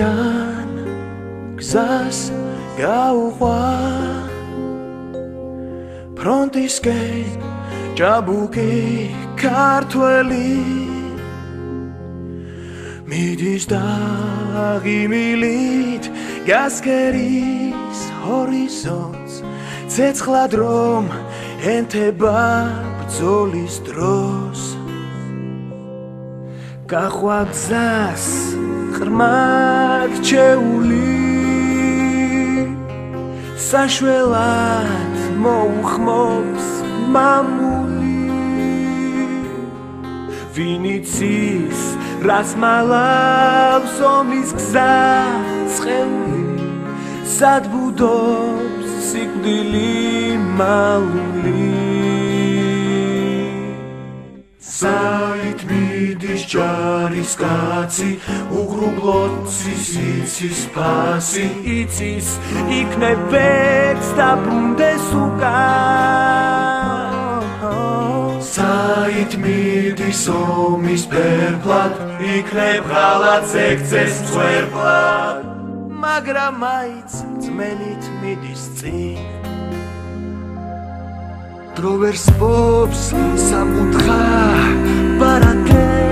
მთლიან გზას გაუყვა ფრონტისკენ ჭაბუკი ქართველი მიდის დაღიმილით გასკერის ჰორიზონტს ცეცხლად რომ ენთება ბრძოლის დროს გაყვა გზას ღრმად ჩეული საშველად მოუხმობს მამული ვინ იცის რას მალავს ომის გზა ცხელი სად ბუდობს სიკვდილი მალული საით მიდის ჯარის კაცი უღრუბლოცის იცის ფასი იცის იქნებ ვერც დაბრუნდეს უკან საით მიდის ომის ფერფლად იქნებ ღალატს ეკცეს მწვერფლად მაგრამ მაინც რწმენით მიდის წინ დრო ვერ სპობს სამკუთხა ბარათებს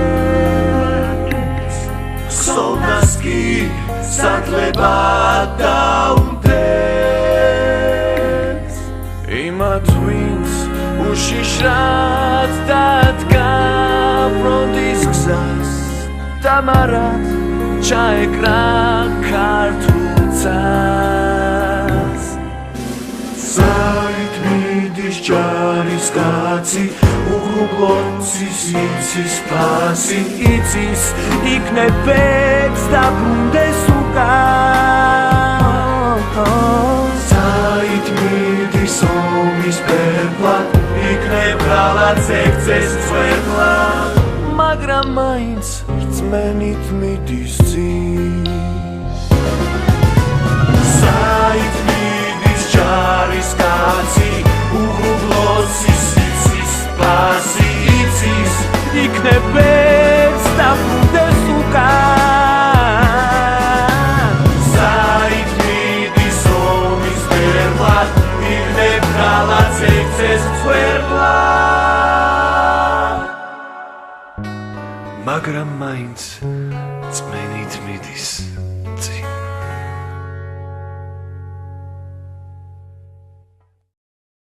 ხსოვნას კი სადლება დაუნდებს იმათ ვინც უშიშრად დადგა ფრონტის გზას დამარად ჩაეკრა ქართულ ცას საით მიდის ჯარის კაცი უღრუბლოცის იცის ფასი იცის იქნებ ვერც დაბრუნდეს უკან საით მიდის ომის ფერფლად იქნებ ღალატს ეკცეს მწვერფლად მაგრამ მაინც რწმენით მიდის წინ საით მიდის ჯარის კაცი უღრუბლოცის იცის ფასი იცის იქნებ ვერც დაბრუნდეს უკან საით მიდის ომის ფერფლად იქნებ ღალატს ეკცეს მწვერფლად მაგრამ მაინც